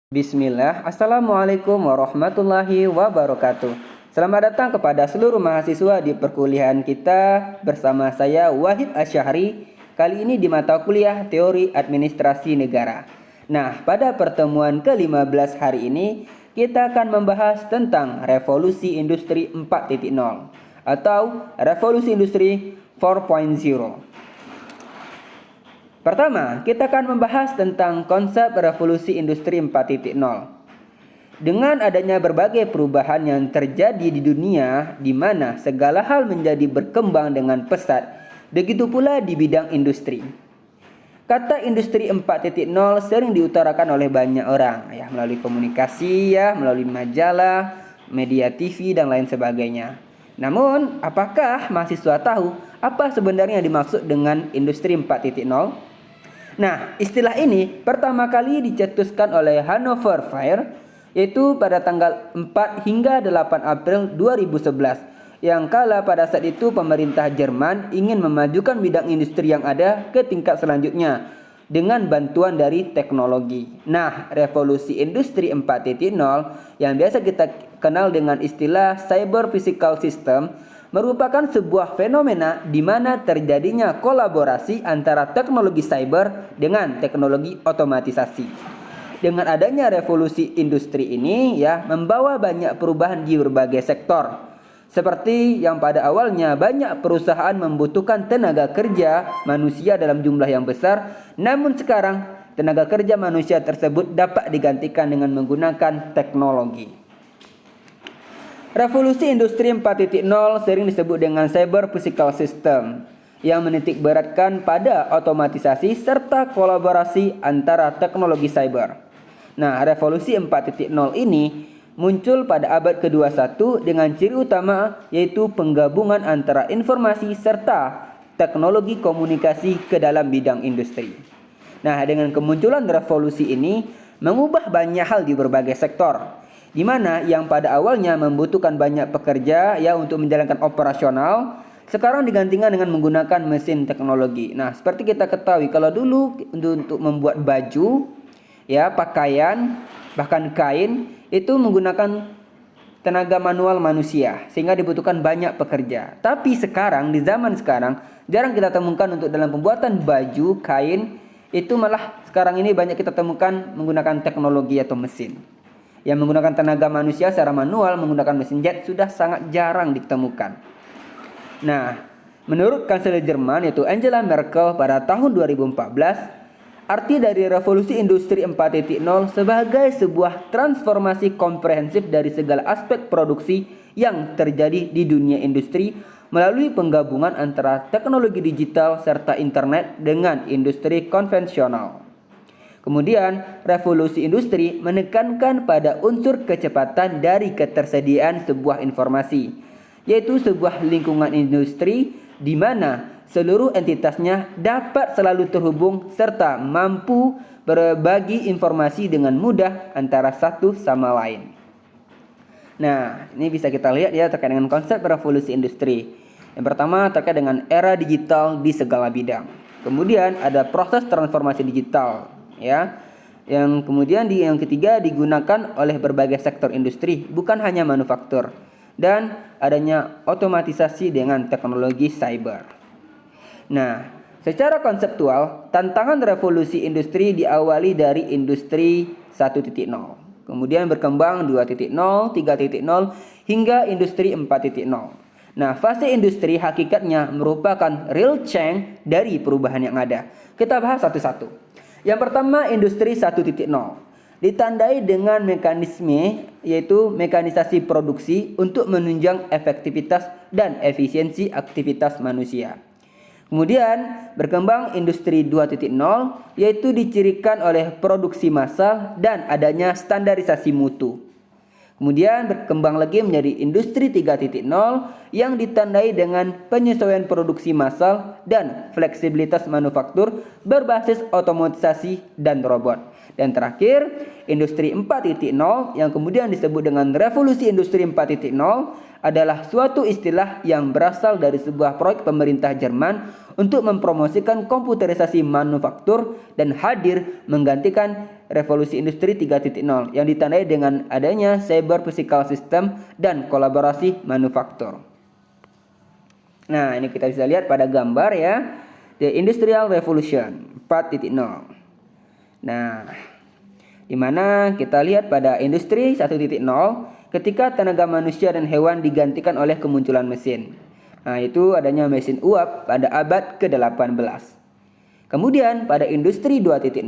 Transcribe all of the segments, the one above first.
Bismillah, Assalamualaikum warahmatullahi wabarakatuh. Selamat datang kepada seluruh mahasiswa di perkuliahan kita bersama saya Wahid Asyahri. Kali ini di mata kuliah Teori Administrasi Negara. Nah, pada pertemuan ke-15 hari ini kita akan membahas tentang revolusi industri 4.0 atau revolusi industri 4.0. Pertama, kita akan membahas tentang konsep revolusi industri 4.0. Dengan adanya berbagai perubahan yang terjadi di dunia di mana segala hal menjadi berkembang dengan pesat, begitu pula di bidang industri. Kata industri 4.0 sering diutarakan oleh banyak orang ya, melalui komunikasi ya, melalui majalah, media TV dan lain sebagainya. Namun, apakah mahasiswa tahu apa sebenarnya yang dimaksud dengan industri 4.0? Nah, istilah ini pertama kali dicetuskan oleh Hannover Fair, yaitu pada tanggal 4 hingga 8 April 2011. Yang kala pada saat itu pemerintah Jerman ingin memajukan bidang industri yang ada ke tingkat selanjutnya dengan bantuan dari teknologi. Nah, revolusi industri 4.0 yang biasa kita kenal dengan istilah cyber physical system merupakan sebuah fenomena di mana terjadinya kolaborasi antara teknologi cyber dengan teknologi otomatisasi. Dengan adanya revolusi industri ini ya membawa banyak perubahan di berbagai sektor. Seperti yang pada awalnya banyak perusahaan membutuhkan tenaga kerja manusia dalam jumlah yang besar, namun sekarang tenaga kerja manusia tersebut dapat digantikan dengan menggunakan teknologi. Revolusi industri 4.0 sering disebut dengan cyber physical system yang menitik beratkan pada otomatisasi serta kolaborasi antara teknologi cyber. Nah, revolusi 4.0 ini muncul pada abad ke-21 dengan ciri utama yaitu penggabungan antara informasi serta teknologi komunikasi ke dalam bidang industri. Nah, dengan kemunculan revolusi ini mengubah banyak hal di berbagai sektor, di mana yang pada awalnya membutuhkan banyak pekerja ya untuk menjalankan operasional, sekarang digantikan dengan menggunakan mesin teknologi. Nah, seperti kita ketahui kalau dulu untuk membuat baju, ya pakaian, bahkan kain itu menggunakan tenaga manual manusia sehingga dibutuhkan banyak pekerja. Tapi sekarang di zaman sekarang jarang kita temukan untuk dalam pembuatan baju, kain itu malah sekarang ini banyak kita temukan menggunakan teknologi atau mesin. Yang menggunakan tenaga manusia secara manual menggunakan mesin jet sudah sangat jarang ditemukan. Nah, menurut Kanselir Jerman yaitu Angela Merkel pada tahun 2014, arti dari revolusi industri 4.0 sebagai sebuah transformasi komprehensif dari segala aspek produksi yang terjadi di dunia industri melalui penggabungan antara teknologi digital serta internet dengan industri konvensional. Kemudian, revolusi industri menekankan pada unsur kecepatan dari ketersediaan sebuah informasi, yaitu sebuah lingkungan industri di mana seluruh entitasnya dapat selalu terhubung serta mampu berbagi informasi dengan mudah antara satu sama lain. Nah, ini bisa kita lihat ya terkait dengan konsep revolusi industri. Yang pertama terkait dengan era digital di segala bidang. Kemudian ada proses transformasi digital ya. Yang kemudian yang ketiga digunakan oleh berbagai sektor industri, bukan hanya manufaktur, dan adanya otomatisasi dengan teknologi cyber. Nah, secara konseptual, tantangan revolusi industri diawali dari industri 1.0, kemudian berkembang 2.0, 3.0 hingga industri 4.0. Nah, fase industri hakikatnya merupakan real change dari perubahan yang ada. Kita bahas satu-satu. Yang pertama, industri 1.0 ditandai dengan mekanisme yaitu mekanisasi produksi untuk menunjang efektivitas dan efisiensi aktivitas manusia. Kemudian berkembang industri 2.0 yaitu dicirikan oleh produksi massal dan adanya standarisasi mutu. Kemudian berkembang lagi menjadi industri 3.0 yang ditandai dengan penyesuaian produksi massal dan fleksibilitas manufaktur berbasis otomatisasi dan robot. Dan terakhir, industri 4.0 yang kemudian disebut dengan revolusi industri 4.0 adalah suatu istilah yang berasal dari sebuah proyek pemerintah Jerman untuk mempromosikan komputerisasi manufaktur dan hadir menggantikan revolusi industri 3.0 yang ditandai dengan adanya cyber physical system dan kolaborasi manufaktur. Nah, ini kita bisa lihat pada gambar ya, The Industrial Revolution 4.0. Nah, di mana kita lihat pada industri 1.0 ketika tenaga manusia dan hewan digantikan oleh kemunculan mesin. Nah, itu adanya mesin uap pada abad ke-18. Kemudian pada industri 2.0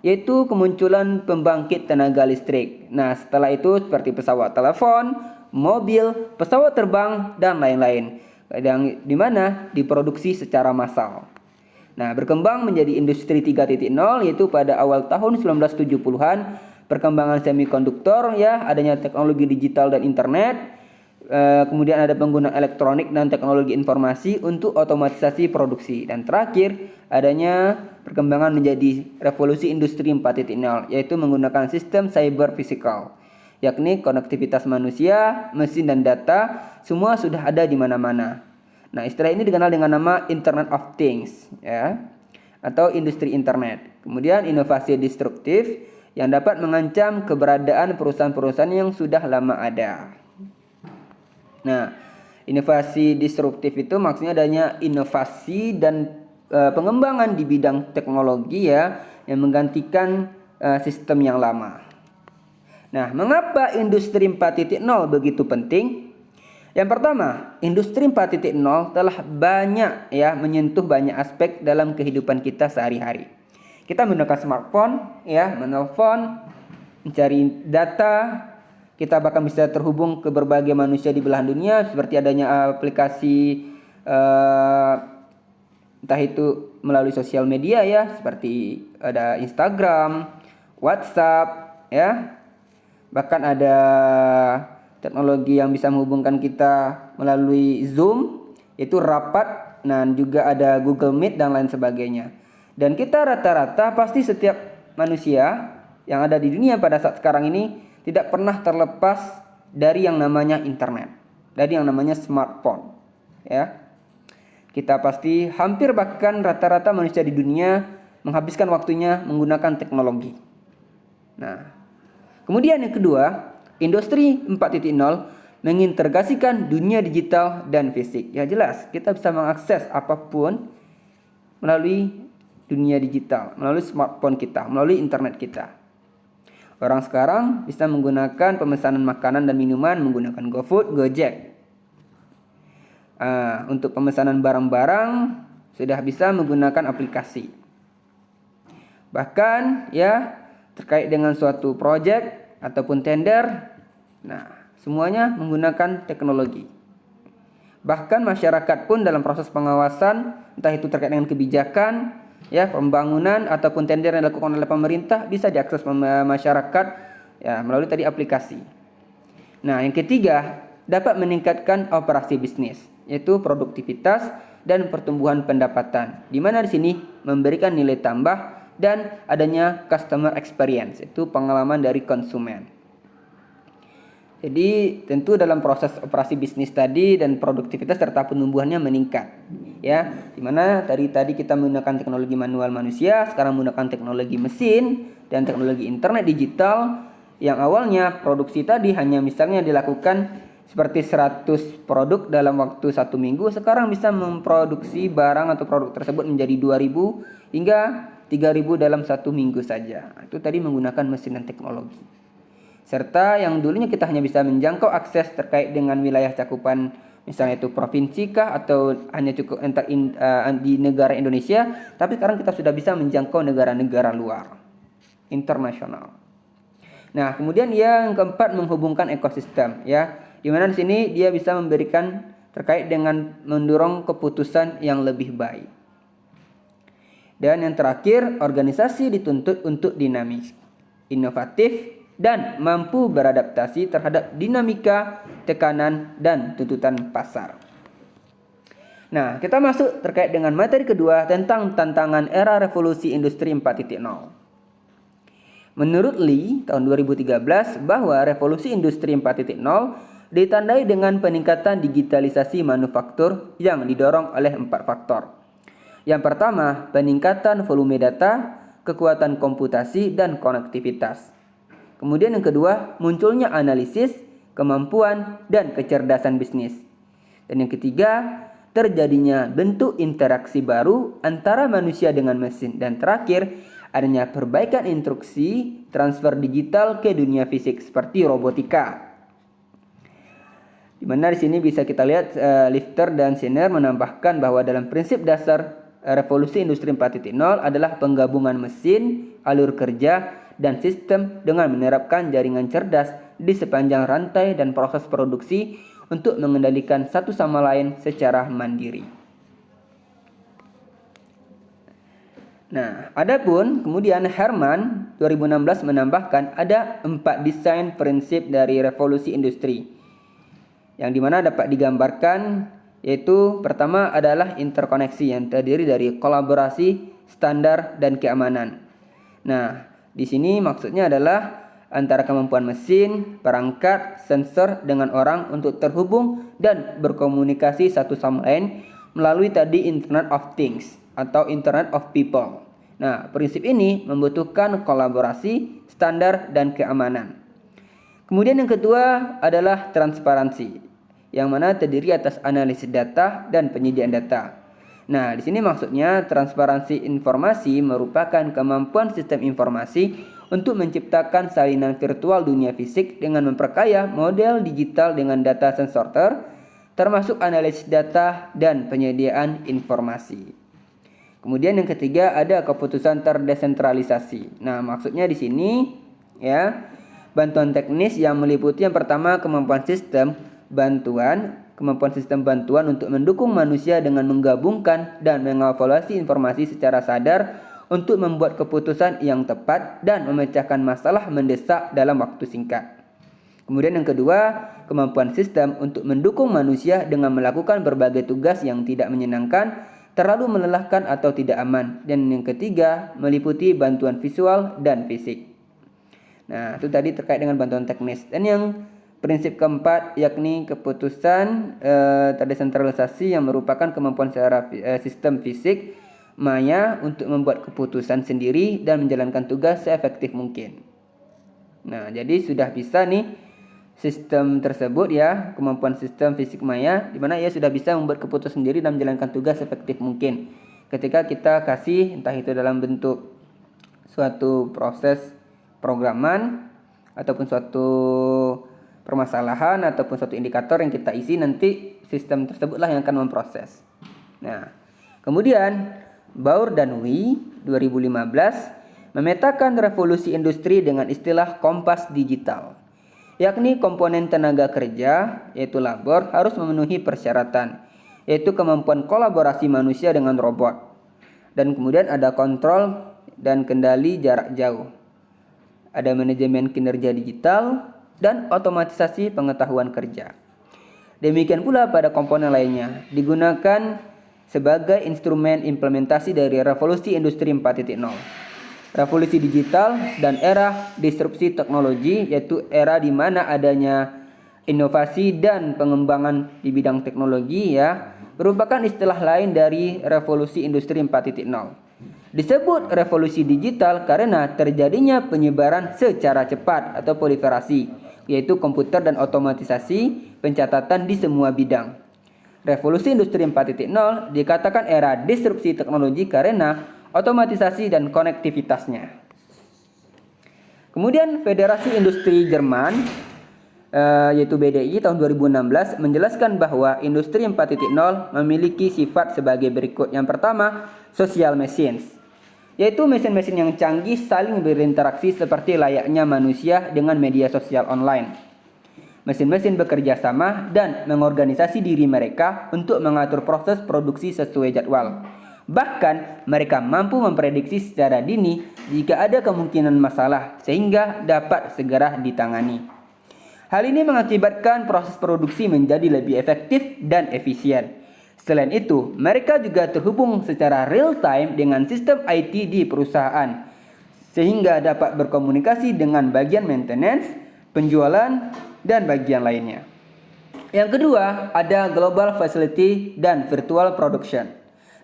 yaitu kemunculan pembangkit tenaga listrik. Nah, setelah itu seperti pesawat telepon, mobil, pesawat terbang, dan lain-lain. Yang dimana diproduksi secara massal. Nah, berkembang menjadi industri 3.0 yaitu pada awal tahun 1970-an, perkembangan semikonduktor ya, adanya teknologi digital dan internet, kemudian ada penggunaan elektronik dan teknologi informasi untuk otomatisasi produksi, dan terakhir adanya perkembangan menjadi revolusi industri 4.0 yaitu menggunakan sistem cyber physical, yakni konektivitas manusia, mesin dan data semua sudah ada di mana-mana. Nah, istilah ini dikenal dengan nama Internet of Things ya, atau industri internet. Kemudian inovasi disruptif yang dapat mengancam keberadaan perusahaan-perusahaan yang sudah lama ada. Nah, inovasi disruptif itu maksudnya adanya inovasi dan pengembangan di bidang teknologi ya, yang menggantikan sistem yang lama. Nah, mengapa industri 4.0 begitu penting? Yang pertama, industri 4.0 telah banyak ya menyentuh banyak aspek dalam kehidupan kita sehari-hari. Kita menggunakan smartphone ya, menelpon, mencari data, kita bahkan bisa terhubung ke berbagai manusia di belahan dunia seperti adanya aplikasi entah itu melalui sosial media ya, seperti ada Instagram, WhatsApp ya. Bahkan ada teknologi yang bisa menghubungkan kita melalui Zoom, itu rapat, dan juga ada Google Meet dan lain sebagainya. Dan kita rata-rata pasti setiap manusia yang ada di dunia pada saat sekarang ini tidak pernah terlepas dari yang namanya internet, dari yang namanya smartphone ya. Kita pasti hampir bahkan rata-rata manusia di dunia menghabiskan waktunya menggunakan teknologi. Nah, kemudian yang kedua, industri 4.0 mengintegrasikan dunia digital dan fisik. Ya jelas, kita bisa mengakses apapun melalui dunia digital, melalui smartphone kita, melalui internet kita. Orang sekarang bisa menggunakan pemesanan makanan dan minuman menggunakan GoFood, Gojek. Untuk pemesanan barang-barang sudah bisa menggunakan aplikasi. Bahkan ya terkait dengan suatu proyek ataupun tender, nah semuanya menggunakan teknologi. Bahkan masyarakat pun dalam proses pengawasan, entah itu terkait dengan kebijakan, ya pembangunan ataupun tender yang dilakukan oleh pemerintah bisa diakses masyarakat ya melalui tadi aplikasi. Nah, yang ketiga, dapat meningkatkan operasi bisnis, yaitu produktivitas dan pertumbuhan pendapatan. Di mana di sini memberikan nilai tambah dan adanya customer experience, itu pengalaman dari konsumen. Jadi tentu dalam proses operasi bisnis tadi dan produktivitas serta penumbuhannya meningkat ya. Dimana tadi kita menggunakan teknologi manual manusia, sekarang menggunakan teknologi mesin dan teknologi internet digital, yang awalnya produksi tadi hanya misalnya dilakukan seperti 100 produk dalam waktu 1 minggu, sekarang bisa memproduksi barang atau produk tersebut menjadi 2.000 hingga 3.000 dalam 1 minggu saja. Itu tadi menggunakan mesin dan teknologi. Serta yang dulunya kita hanya bisa menjangkau akses terkait dengan wilayah cakupan, misalnya itu provinsi kah atau hanya cukup di negara Indonesia, tapi sekarang kita sudah bisa menjangkau negara-negara luar, internasional. Nah, kemudian yang keempat, menghubungkan ekosistem ya, di mana di sini dia bisa memberikan terkait dengan mendorong keputusan yang lebih baik. Dan yang terakhir, organisasi dituntut untuk dinamis, inovatif, dan mampu beradaptasi terhadap dinamika, tekanan, dan tuntutan pasar. Nah, kita masuk terkait dengan materi kedua tentang tantangan era revolusi industri 4.0. Menurut Lee tahun 2013 bahwa revolusi industri 4.0 ditandai dengan peningkatan digitalisasi manufaktur yang didorong oleh 4 faktor. Yang pertama, peningkatan volume data, kekuatan komputasi, dan konektivitas. Kemudian yang kedua, munculnya analisis, kemampuan, dan kecerdasan bisnis. Dan yang ketiga, terjadinya bentuk interaksi baru antara manusia dengan mesin. Dan terakhir, adanya perbaikan instruksi transfer digital ke dunia fisik seperti robotika. Di mana di sini bisa kita lihat Lifter dan Skinner menambahkan bahwa dalam prinsip dasar revolusi industri 4.0 adalah penggabungan mesin, alur kerja, dan sistem dengan menerapkan jaringan cerdas di sepanjang rantai dan proses produksi untuk mengendalikan satu sama lain secara mandiri. Nah, adapun kemudian Herman 2016 menambahkan ada 4 desain prinsip dari revolusi industri yang dimana dapat digambarkan, yaitu pertama adalah interkoneksi yang terdiri dari kolaborasi, standar, dan keamanan. Nah, di sini maksudnya adalah antara kemampuan mesin, perangkat, sensor dengan orang untuk terhubung dan berkomunikasi satu sama lain melalui tadi Internet of Things atau Internet of People. Nah, prinsip ini membutuhkan kolaborasi, standar, dan keamanan. Kemudian yang kedua adalah transparansi, yang mana terdiri atas analisis data dan penyediaan data. Nah, di sini maksudnya transparansi informasi merupakan kemampuan sistem informasi untuk menciptakan salinan virtual dunia fisik dengan memperkaya model digital dengan data sensor termasuk analisis data dan penyediaan informasi. Kemudian yang ketiga ada keputusan terdesentralisasi. Nah, maksudnya di sini ya, bantuan teknis yang meliputi yang pertama kemampuan sistem bantuan untuk mendukung manusia dengan menggabungkan dan mengevaluasi informasi secara sadar untuk membuat keputusan yang tepat dan memecahkan masalah mendesak dalam waktu singkat. Kemudian yang kedua, kemampuan sistem untuk mendukung manusia dengan melakukan berbagai tugas yang tidak menyenangkan, terlalu melelahkan atau tidak aman. Dan yang ketiga, meliputi bantuan visual dan fisik. Nah, itu tadi terkait dengan bantuan teknis. Dan yang prinsip keempat yakni keputusan terdesentralisasi yang merupakan kemampuan secara sistem fisik maya untuk membuat keputusan sendiri dan menjalankan tugas seefektif mungkin. Nah, jadi sudah bisa nih sistem tersebut ya, kemampuan sistem fisik maya di mana ia sudah bisa membuat keputusan sendiri dan menjalankan tugas efektif mungkin. Ketika kita kasih entah itu dalam bentuk suatu proses programan ataupun suatu permasalahan ataupun suatu indikator yang kita isi, nanti sistem tersebutlah yang akan memproses. Nah, kemudian Baur dan Wee 2015 memetakan revolusi industri dengan istilah kompas digital, yakni komponen tenaga kerja yaitu labor harus memenuhi persyaratan, yaitu kemampuan kolaborasi manusia dengan robot, dan kemudian ada kontrol dan kendali jarak jauh, ada manajemen kinerja digital, dan otomatisasi pengetahuan kerja. Demikian pula pada komponen lainnya digunakan sebagai instrumen implementasi dari revolusi industri 4.0. Revolusi digital dan era disrupsi teknologi, yaitu era di mana adanya inovasi dan pengembangan di bidang teknologi ya, merupakan istilah lain dari revolusi industri 4.0. Disebut revolusi digital karena terjadinya penyebaran secara cepat atau proliferasi, yaitu komputer dan otomatisasi pencatatan di semua bidang. Revolusi industri 4.0 dikatakan era disrupsi teknologi karena otomatisasi dan konektivitasnya. Kemudian Federasi Industri Jerman yaitu BDI tahun 2016 menjelaskan bahwa industri 4.0 memiliki sifat sebagai berikut. Yang pertama, social machines, yaitu mesin-mesin yang canggih saling berinteraksi seperti layaknya manusia dengan media sosial online. Mesin-mesin bekerja sama dan mengorganisasi diri mereka untuk mengatur proses produksi sesuai jadwal. Bahkan mereka mampu memprediksi secara dini jika ada kemungkinan masalah sehingga dapat segera ditangani. Hal ini mengakibatkan proses produksi menjadi lebih efektif dan efisien. Selain itu, mereka juga terhubung secara real time dengan sistem IT di perusahaan, sehingga dapat berkomunikasi dengan bagian maintenance, penjualan, dan bagian lainnya. Yang kedua, ada global facility dan virtual production.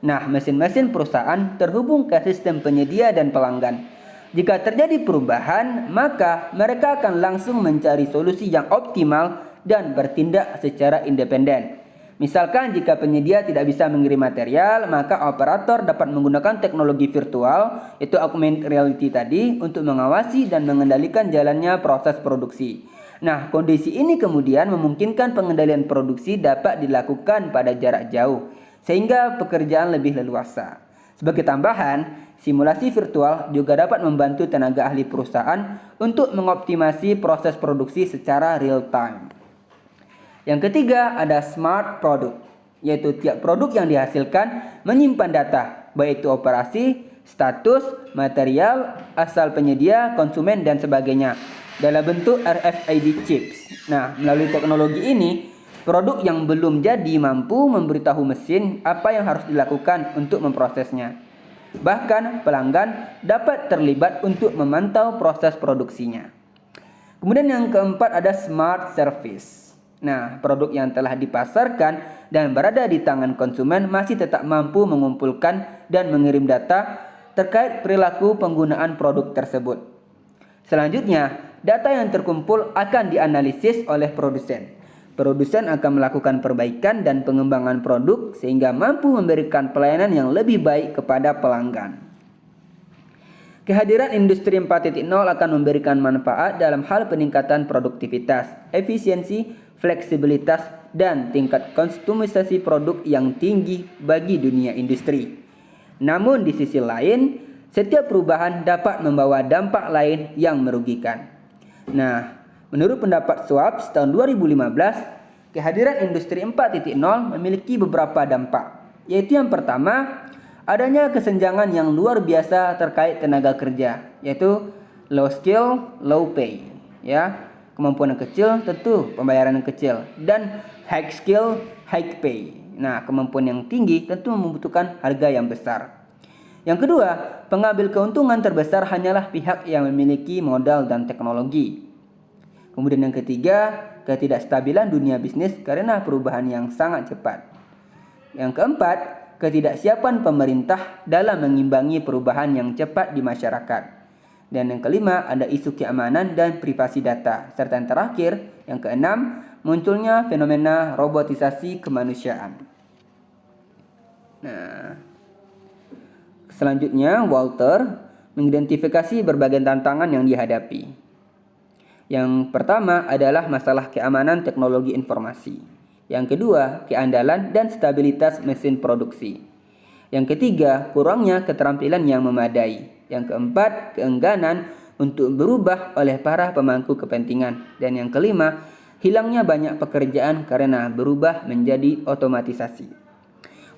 Nah, mesin-mesin perusahaan terhubung ke sistem penyedia dan pelanggan. Jika terjadi perubahan, maka mereka akan langsung mencari solusi yang optimal dan bertindak secara independen. Misalkan jika penyedia tidak bisa mengirim material, maka operator dapat menggunakan teknologi virtual, yaitu augmented reality tadi, untuk mengawasi dan mengendalikan jalannya proses produksi. Nah, kondisi ini kemudian memungkinkan pengendalian produksi dapat dilakukan pada jarak jauh, sehingga pekerjaan lebih leluasa. Sebagai tambahan, simulasi virtual juga dapat membantu tenaga ahli perusahaan untuk mengoptimasi proses produksi secara real time. Yang ketiga ada smart product, yaitu tiap produk yang dihasilkan menyimpan data, baik itu operasi, status, material, asal penyedia, konsumen, dan sebagainya dalam bentuk RFID chips. Nah, melalui teknologi ini, produk yang belum jadi mampu memberitahu mesin apa yang harus dilakukan untuk memprosesnya. Bahkan pelanggan dapat terlibat untuk memantau proses produksinya. Kemudian yang keempat ada smart service. Nah, produk yang telah dipasarkan dan berada di tangan konsumen masih tetap mampu mengumpulkan dan mengirim data terkait perilaku penggunaan produk tersebut. Selanjutnya, data yang terkumpul akan dianalisis oleh produsen. Produsen akan melakukan perbaikan dan pengembangan produk sehingga mampu memberikan pelayanan yang lebih baik kepada pelanggan. Kehadiran industri 4.0 akan memberikan manfaat dalam hal peningkatan produktivitas, efisiensi, fleksibilitas, dan tingkat kustomisasi produk yang tinggi bagi dunia industri. Namun di sisi lain, setiap perubahan dapat membawa dampak lain yang merugikan. Nah, menurut pendapat Schwab tahun 2015, kehadiran industri 4.0 memiliki beberapa dampak, yaitu yang pertama, adanya kesenjangan yang luar biasa terkait tenaga kerja, yaitu low skill, low pay. Ya, kemampuan yang kecil tentu pembayaran yang kecil, dan high skill, high pay. Nah, kemampuan yang tinggi tentu membutuhkan harga yang besar. Yang kedua, pengambil keuntungan terbesar hanyalah pihak yang memiliki modal dan teknologi. Kemudian yang ketiga, ketidakstabilan dunia bisnis karena perubahan yang sangat cepat. Yang keempat, ketidaksiapan pemerintah dalam mengimbangi perubahan yang cepat di masyarakat. Dan yang kelima, ada isu keamanan dan privasi data. Serta yang terakhir, yang keenam, munculnya fenomena robotisasi kemanusiaan. Nah, selanjutnya Walter mengidentifikasi berbagai tantangan yang dihadapi. Yang pertama adalah masalah keamanan teknologi informasi. Yang kedua, keandalan dan stabilitas mesin produksi. Yang ketiga, kurangnya keterampilan yang memadai. Yang keempat, keengganan untuk berubah oleh para pemangku kepentingan. Dan yang kelima, hilangnya banyak pekerjaan karena berubah menjadi otomatisasi.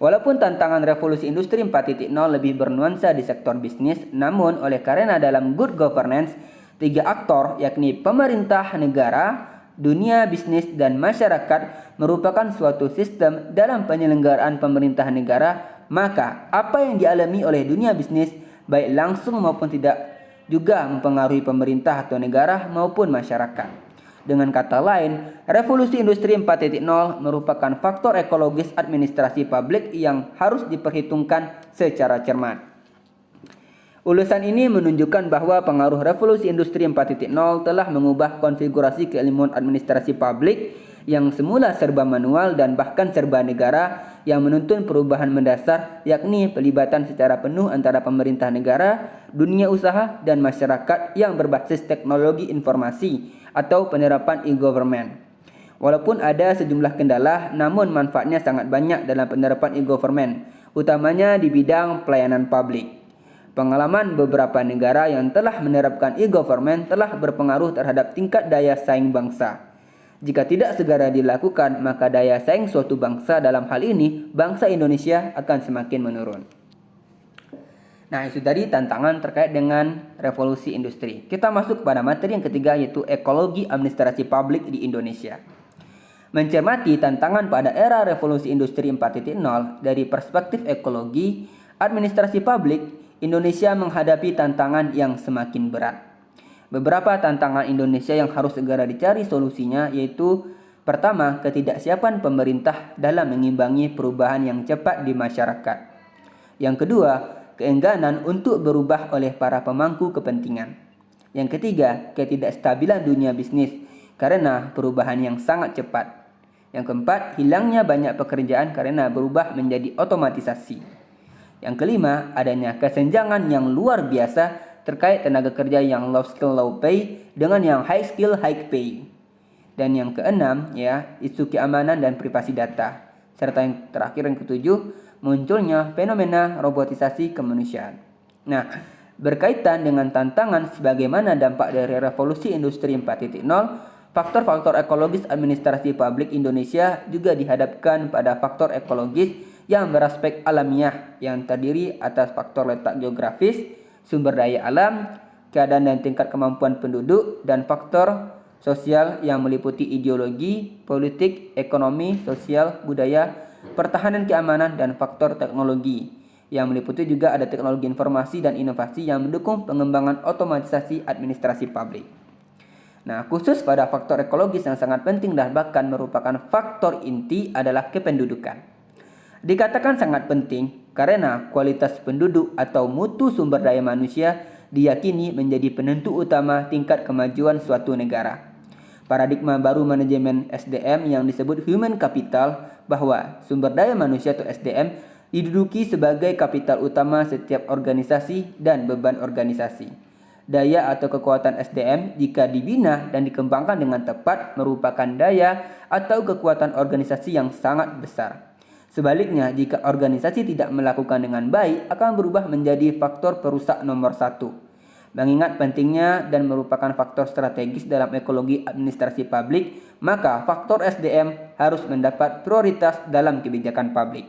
Walaupun tantangan revolusi industri 4.0 lebih bernuansa di sektor bisnis, namun oleh karena dalam good governance, tiga aktor yakni pemerintah negara, dunia bisnis, dan masyarakat merupakan suatu sistem dalam penyelenggaraan pemerintahan negara, maka apa yang dialami oleh dunia bisnis baik langsung maupun tidak juga mempengaruhi pemerintah atau negara maupun masyarakat. Dengan kata lain, revolusi industri 4.0 merupakan faktor ekologis administrasi publik yang harus diperhitungkan secara cermat. Ulasan ini menunjukkan bahwa pengaruh revolusi industri 4.0 telah mengubah konfigurasi keilmuan administrasi publik yang semula serba manual dan bahkan serba negara yang menuntun perubahan mendasar, yakni pelibatan secara penuh antara pemerintah negara, dunia usaha, dan masyarakat yang berbasis teknologi informasi atau penerapan e-government. Walaupun ada sejumlah kendala, namun manfaatnya sangat banyak dalam penerapan e-government, utamanya di bidang pelayanan publik. Pengalaman beberapa negara yang telah menerapkan e-government telah berpengaruh terhadap tingkat daya saing bangsa. Jika tidak segera dilakukan, maka daya saing suatu bangsa, dalam hal ini bangsa Indonesia, akan semakin menurun. Nah, itu tadi tantangan terkait dengan revolusi industri. Kita masuk pada materi yang ketiga, yaitu ekologi administrasi publik di Indonesia. Mencermati tantangan pada era revolusi industri 4.0 dari perspektif ekologi administrasi publik, Indonesia menghadapi tantangan yang semakin berat. Beberapa tantangan Indonesia yang harus segera dicari solusinya yaitu pertama, ketidaksiapan pemerintah dalam mengimbangi perubahan yang cepat di masyarakat. Yang kedua, keengganan untuk berubah oleh para pemangku kepentingan. Yang ketiga, ketidakstabilan dunia bisnis karena perubahan yang sangat cepat. Yang keempat, hilangnya banyak pekerjaan karena berubah menjadi otomatisasi. Yang kelima, adanya kesenjangan yang luar biasa terkait tenaga kerja yang low skill low pay dengan yang high skill high pay. Dan yang keenam, isu keamanan dan privasi data. Serta yang terakhir, yang ketujuh, munculnya fenomena robotisasi kemanusiaan. Nah, berkaitan dengan tantangan sebagaimana dampak dari revolusi industri 4.0, faktor-faktor ekologis administrasi publik Indonesia juga dihadapkan pada faktor ekologis yang beraspek alamiah yang terdiri atas faktor letak geografis, sumber daya alam, keadaan dan tingkat kemampuan penduduk, dan faktor sosial yang meliputi ideologi, politik, ekonomi, sosial, budaya, pertahanan keamanan, dan faktor teknologi yang meliputi juga ada teknologi informasi dan inovasi yang mendukung pengembangan otomatisasi administrasi publik. Nah, khusus pada faktor ekologis yang sangat penting dan bahkan merupakan faktor inti adalah kependudukan. Dikatakan sangat penting karena kualitas penduduk atau mutu sumber daya manusia diyakini menjadi penentu utama tingkat kemajuan suatu negara. Paradigma baru manajemen SDM yang disebut human capital, bahwa sumber daya manusia atau SDM diduduki sebagai kapital utama setiap organisasi dan beban organisasi. Daya atau kekuatan SDM jika dibina dan dikembangkan dengan tepat merupakan daya atau kekuatan organisasi yang sangat besar. Sebaliknya, jika organisasi tidak melakukan dengan baik, akan berubah menjadi faktor perusak nomor satu. Mengingat pentingnya dan merupakan faktor strategis dalam ekologi administrasi publik, maka faktor SDM harus mendapat prioritas dalam kebijakan publik.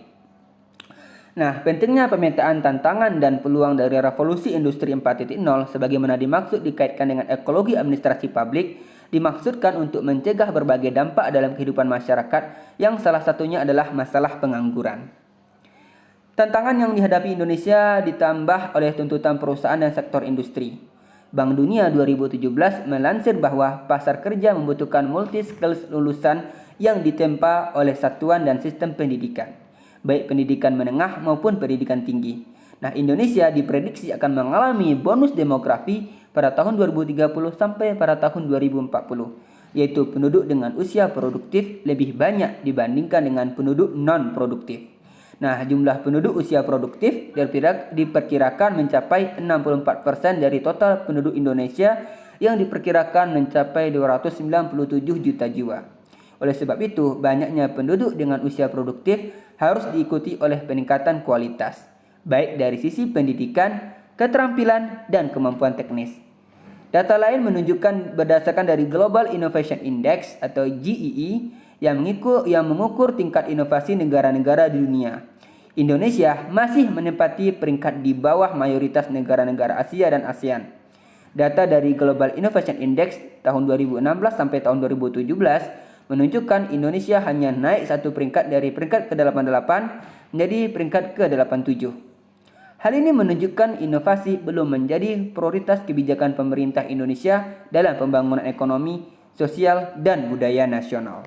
Nah, pentingnya pemetaan tantangan dan peluang dari revolusi industri 4.0 sebagaimana dimaksud dikaitkan dengan ekologi administrasi publik dimaksudkan untuk mencegah berbagai dampak dalam kehidupan masyarakat yang salah satunya adalah masalah pengangguran. Tantangan yang dihadapi Indonesia ditambah oleh tuntutan perusahaan dan sektor industri. Bank Dunia 2017 melansir bahwa pasar kerja membutuhkan multi skills lulusan yang ditempa oleh satuan dan sistem pendidikan, baik pendidikan menengah maupun pendidikan tinggi. Nah, Indonesia diprediksi akan mengalami bonus demografi pada tahun 2030 sampai pada tahun 2040, yaitu penduduk dengan usia produktif lebih banyak dibandingkan dengan penduduk non-produktif. Nah, jumlah penduduk usia produktif diperkirakan mencapai 64% dari total penduduk Indonesia yang diperkirakan mencapai 297 juta jiwa. Oleh sebab itu, banyaknya penduduk dengan usia produktif harus diikuti oleh peningkatan kualitas, baik dari sisi pendidikan, keterampilan, dan kemampuan teknis. Data lain menunjukkan berdasarkan dari Global Innovation Index atau GEI yang mengukur tingkat inovasi negara-negara di dunia. Indonesia masih menempati peringkat di bawah mayoritas negara-negara Asia dan ASEAN. Data dari Global Innovation Index tahun 2016 sampai tahun 2017 menunjukkan Indonesia hanya naik satu peringkat dari peringkat ke-88 menjadi peringkat ke-87. Hal ini menunjukkan inovasi belum menjadi prioritas kebijakan pemerintah Indonesia dalam pembangunan ekonomi, sosial, dan budaya nasional.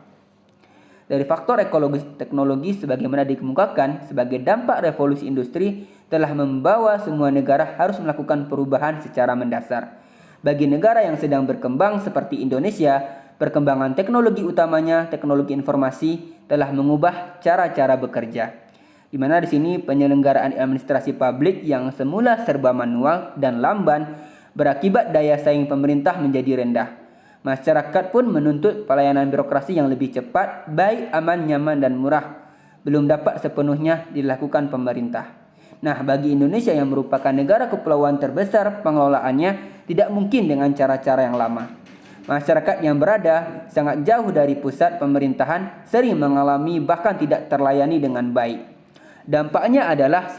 Dari faktor ekologis teknologi sebagaimana dikemukakan sebagai dampak revolusi industri telah membawa semua negara harus melakukan perubahan secara mendasar. Bagi negara yang sedang berkembang seperti Indonesia, perkembangan teknologi utamanya teknologi informasi telah mengubah cara-cara bekerja, di mana di sini penyelenggaraan administrasi publik yang semula serba manual dan lamban berakibat daya saing pemerintah menjadi rendah. Masyarakat pun menuntut pelayanan birokrasi yang lebih cepat, baik, aman, nyaman, dan murah. Belum dapat sepenuhnya dilakukan pemerintah. Nah, bagi Indonesia yang merupakan negara kepulauan terbesar, pengelolaannya tidak mungkin dengan cara-cara yang lama. Masyarakat yang berada sangat jauh dari pusat pemerintahan sering mengalami bahkan tidak terlayani dengan baik. Dampaknya adalah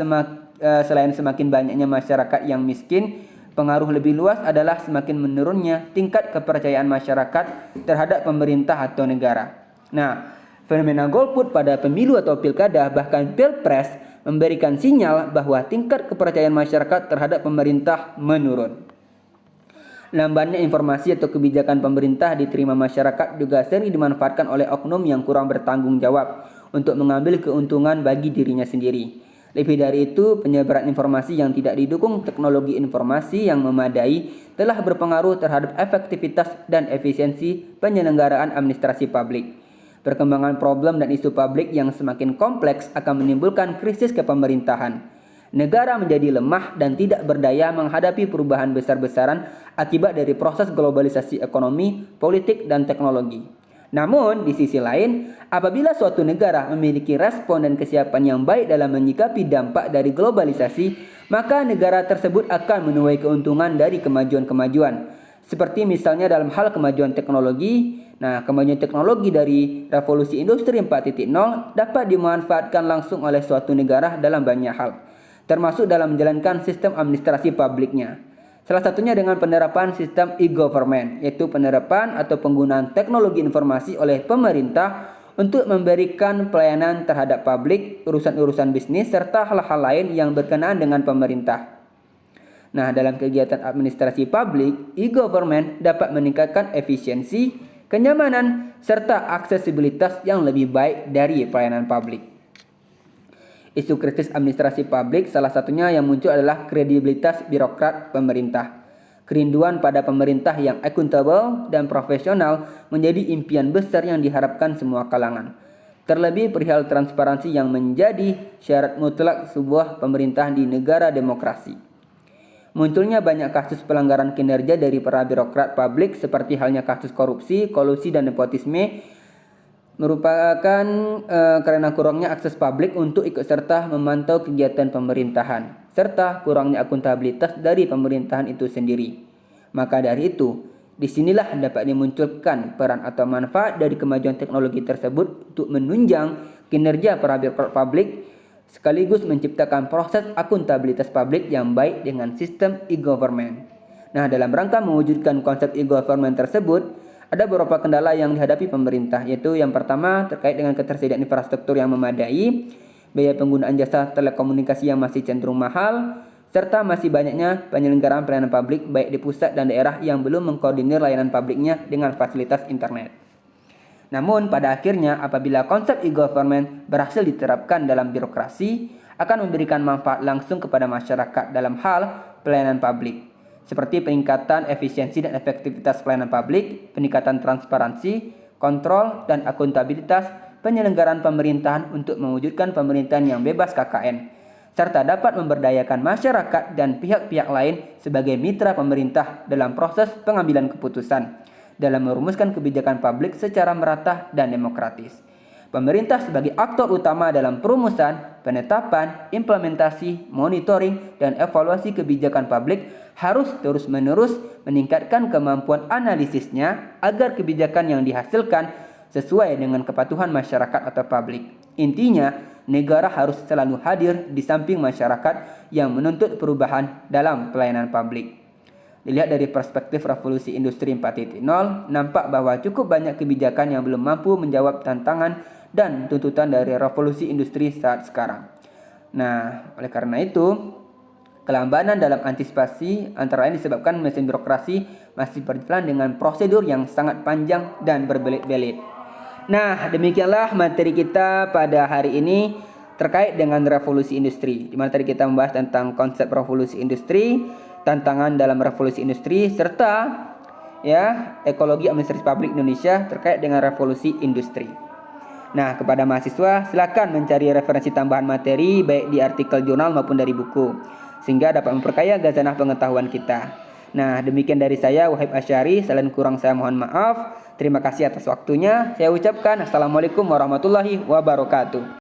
selain semakin banyaknya masyarakat yang miskin, pengaruh lebih luas adalah semakin menurunnya tingkat kepercayaan masyarakat terhadap pemerintah atau negara. Nah, fenomena golput pada pemilu atau pilkada bahkan pilpres memberikan sinyal bahwa tingkat kepercayaan masyarakat terhadap pemerintah menurun. Lambannya informasi atau kebijakan pemerintah diterima masyarakat juga sering dimanfaatkan oleh oknum yang kurang bertanggung jawab untuk mengambil keuntungan bagi dirinya sendiri. Lebih dari itu, penyebaran informasi yang tidak didukung teknologi informasi yang memadai telah berpengaruh terhadap efektivitas dan efisiensi penyelenggaraan administrasi publik. Perkembangan problem dan isu publik yang semakin kompleks akan menimbulkan krisis kepemerintahan. Negara menjadi lemah dan tidak berdaya menghadapi perubahan besar-besaran akibat dari proses globalisasi ekonomi, politik, dan teknologi. Namun, di sisi lain, apabila suatu negara memiliki respon dan kesiapan yang baik dalam menyikapi dampak dari globalisasi, maka negara tersebut akan menuai keuntungan dari kemajuan-kemajuan. Seperti misalnya dalam hal kemajuan teknologi. Nah, kemajuan teknologi dari revolusi industri 4.0 dapat dimanfaatkan langsung oleh suatu negara dalam banyak hal, termasuk dalam menjalankan sistem administrasi publiknya. Salah satunya dengan penerapan sistem e-government, yaitu penerapan atau penggunaan teknologi informasi oleh pemerintah untuk memberikan pelayanan terhadap publik, urusan-urusan bisnis, serta hal-hal lain yang berkenaan dengan pemerintah. Nah, dalam kegiatan administrasi publik, e-government dapat meningkatkan efisiensi, kenyamanan, serta aksesibilitas yang lebih baik dari pelayanan publik. Isu kritis administrasi publik salah satunya yang muncul adalah kredibilitas birokrat pemerintah. Kerinduan pada pemerintah yang akuntabel dan profesional menjadi impian besar yang diharapkan semua kalangan. Terlebih perihal transparansi yang menjadi syarat mutlak sebuah pemerintahan di negara demokrasi. Munculnya banyak kasus pelanggaran kinerja dari para birokrat publik seperti halnya kasus korupsi, kolusi, dan nepotisme merupakan karena kurangnya akses publik untuk ikut serta memantau kegiatan pemerintahan, serta kurangnya akuntabilitas dari pemerintahan itu sendiri. Maka dari itu, disinilah dapat dimunculkan peran atau manfaat dari kemajuan teknologi tersebut untuk menunjang kinerja para birokrat publik, sekaligus menciptakan proses akuntabilitas publik yang baik dengan sistem e-government. Nah, dalam rangka mewujudkan konsep e-government tersebut, ada beberapa kendala yang dihadapi pemerintah, yaitu yang pertama terkait dengan ketersediaan infrastruktur yang memadai, biaya penggunaan jasa telekomunikasi yang masih cenderung mahal, serta masih banyaknya penyelenggaraan pelayanan publik baik di pusat dan daerah yang belum mengkoordinir layanan publiknya dengan fasilitas internet. Namun pada akhirnya apabila konsep e-government berhasil diterapkan dalam birokrasi, akan memberikan manfaat langsung kepada masyarakat dalam hal pelayanan publik, seperti peningkatan efisiensi dan efektivitas pelayanan publik, peningkatan transparansi, kontrol, dan akuntabilitas penyelenggaraan pemerintahan untuk mewujudkan pemerintahan yang bebas KKN, serta dapat memberdayakan masyarakat dan pihak-pihak lain sebagai mitra pemerintah dalam proses pengambilan keputusan, dalam merumuskan kebijakan publik secara merata dan demokratis. Pemerintah sebagai aktor utama dalam perumusan, penetapan, implementasi, monitoring, dan evaluasi kebijakan publik harus terus-menerus meningkatkan kemampuan analisisnya agar kebijakan yang dihasilkan sesuai dengan kepatuhan masyarakat atau publik. Intinya, negara harus selalu hadir di samping masyarakat yang menuntut perubahan dalam pelayanan publik. Dilihat dari perspektif revolusi industri 4.0, nampak bahwa cukup banyak kebijakan yang belum mampu menjawab tantangan dan tuntutan dari revolusi industri saat sekarang. Nah, oleh karena itu, kelambanan dalam antisipasi antara lain disebabkan mesin birokrasi masih berjalan dengan prosedur yang sangat panjang dan berbelit-belit. Nah, demikianlah materi kita pada hari ini terkait dengan revolusi industri. Di mana tadi kita membahas tentang konsep revolusi industri, tantangan dalam revolusi industri, serta ekologi administrasi publik Indonesia terkait dengan revolusi industri. Nah, kepada mahasiswa silakan mencari referensi tambahan materi baik di artikel jurnal maupun dari buku, sehingga dapat memperkaya khazanah pengetahuan kita. Nah, demikian dari saya, Wahib Asyari. Selain kurang saya mohon maaf. Terima kasih atas waktunya. Saya ucapkan assalamualaikum warahmatullahi wabarakatuh.